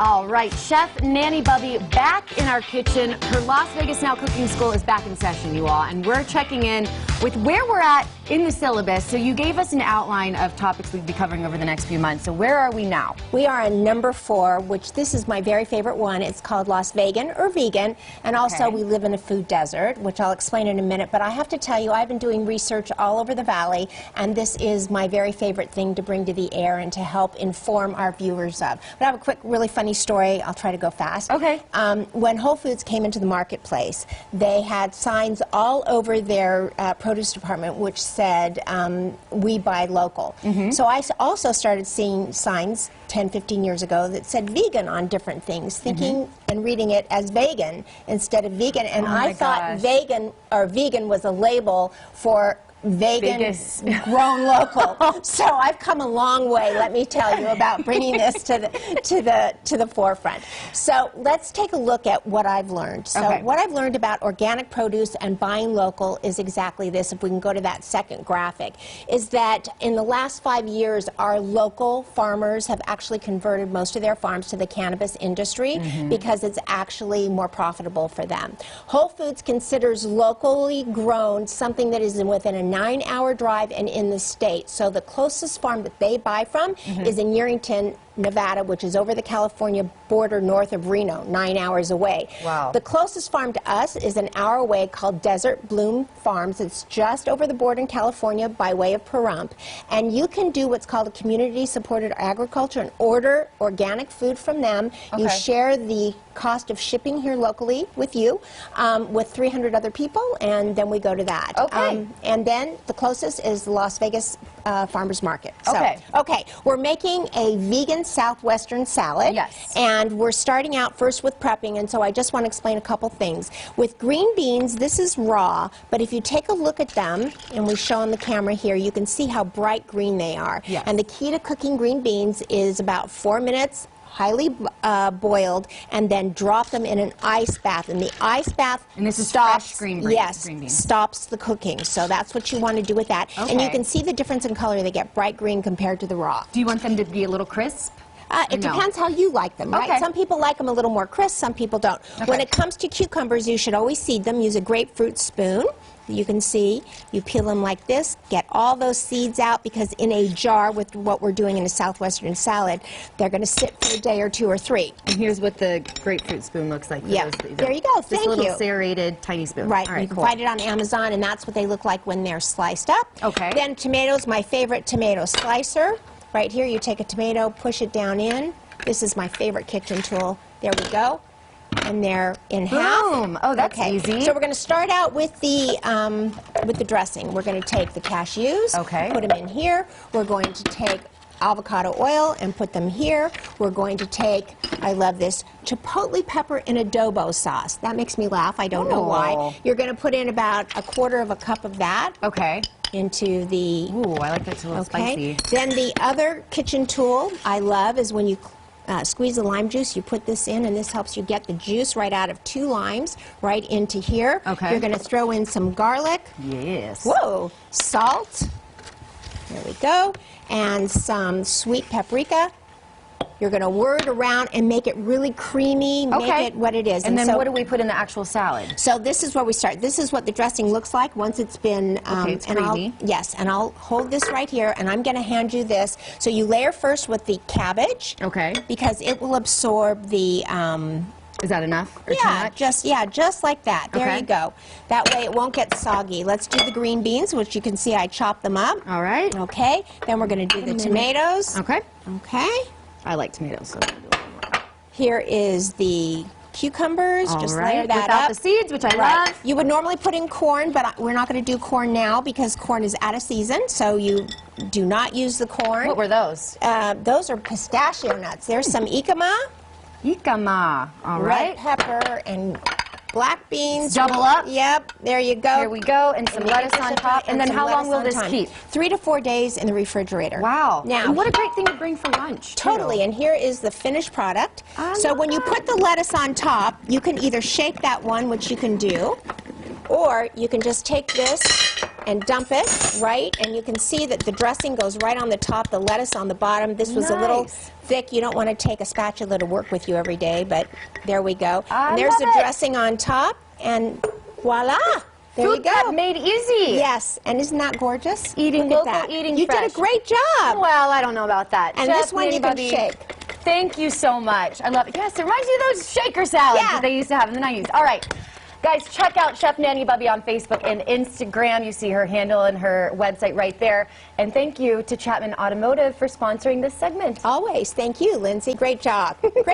All right, Chef Nanny Bubby back in our kitchen. Her Las Vegas Now Cooking School is back in session, you all, and we're checking in with where we're at in the syllabus. So you gave us an outline of topics we'd be covering over the next few months. So where are we now? We are on number 4, which this is my very favorite one. It's called Las Vegan or Vegan, and also we live in a food desert, which I'll explain in a minute. But I have to tell you, I've been doing research all over the valley, and this is my very favorite thing to bring to the air and to help inform our viewers of. But I have a quick, really funny story. I'll try to go fast. Okay. When Whole Foods came into the marketplace, they had signs all over their produce department which said, we buy local. So I also started seeing signs 10, 15 years ago that said vegan on different things, thinking and reading it as vegan instead of vegan. And I thought vegan was a label for vegan grown local. So I've come a long way, let me tell you, about bringing this to the forefront. So let's take a look at what I've learned. So what I've learned about organic produce and buying local is exactly this. If we can go to that second graphic, is that in the last 5 years, our local farmers have actually converted most of their farms to the cannabis industry because it's actually more profitable for them. Whole Foods considers locally grown something that is within a 9-hour drive and in the state. So the closest farm that they buy from is in Yerington, Nevada, which is over the California border north of Reno, 9 hours away. Wow. The closest farm to us is an hour away called Desert Bloom Farms. It's just over the border in California by way of Pahrump. And you can do what's called a community-supported agriculture and order organic food from them. You share the cost of shipping here locally with you, with 300 other people, and then we go to that. And then the closest is the Las Vegas Farmers Market. So, we're making a vegan southwestern salad. And we're starting out first with prepping, and so I just want to explain a couple things. With green beans, this is raw, but if you take a look at them, and we show on the camera here, you can see how bright green they are. And the key to cooking green beans is about 4 minutes, highly boiled, and then drop them in an ice bath. And the ice bath stops green beans. Stops the cooking. So that's what you want to do with that. And you can see the difference in color. They get bright green compared to the raw. Do you want them to be a little crisp? It depends how you like them, right? Some people like them a little more crisp, some people don't. When it comes to cucumbers, you should always seed them. Use a grapefruit spoon. You can see, you peel them like this, get all those seeds out, because in a jar with what we're doing in a southwestern salad, they're going to sit for a day or 2 or 3. And here's what the grapefruit spoon looks like. There you go. Thank you. This little serrated tiny spoon. Right. You can find it on Amazon, and that's what they look like when they're sliced up. Then tomatoes, my favorite tomato slicer. Right here, you take a tomato, push it down in. This is my favorite kitchen tool. There we go. And they're in half. Boom! Oh, that's easy. So we're going to start out with the dressing. We're going to take the cashews, put them in here. We're going to take avocado oil and put them here. We're going to take, I love this, chipotle pepper in adobo sauce. That makes me laugh. I don't know why. You're going to put in about 1/4 cup of that. Into the... Ooh, I like that. It's a little spicy. Then the other kitchen tool I love is when you squeeze the lime juice, you put this in, and this helps you get the juice right out of 2 limes right into here. You're going to throw in some garlic. Whoa! Salt. There we go. And some sweet paprika. You're going to whir it around and make it really creamy, make it what it is. And then what do we put in the actual salad? So this is where we start. This is what the dressing looks like once it's been... it's creamy. And I'll hold this right here, and I'm going to hand you this. So you layer first with the cabbage. Because it will absorb the... Is that enough? Or too much? Just like that. There you go. That way it won't get soggy. Let's do the green beans, which you can see I chopped them up. Then we're going to do the tomatoes. I like tomatoes. So here is the cucumbers. Just layer that without the seeds, which I love. You would normally put in corn, but we're not going to do corn now because corn is out of season, so you do not use the corn. What were those? Those are pistachio nuts. There's some jicama. All right. Red pepper and black beans. Double up. Yep, there you go. Here we go, and some lettuce on top. And then how long will this keep? 3 to 4 days in the refrigerator. Wow. Now, and what a great thing to bring for lunch. Totally, and here is the finished product. So when you put the lettuce on top, you can either shake that one, which you can do, or you can just take this and dump it, right? And you can see that the dressing goes right on the top, the lettuce on the bottom. This was a little Nice. thick. You don't want to take a spatula to work with you every day, but there we go. I And there's love the it. dressing on top, and voila! There Food you go. prep made easy. Yes, and isn't that gorgeous? Eating Look local, at that. eating You fresh. did a great job. Well, I don't know about that. And Chef this one Nanny you can Bubby, shake. Thank you so much. I love it. Yes, it reminds me of those shaker salads Yeah. that they used to have in the 90s. All right. Guys, check out Chef Nanny Bubby on Facebook and Instagram. You see her handle and her website right there. And thank you to Chapman Automotive for sponsoring this segment. Always. Thank you, Lindsay. Great job. Great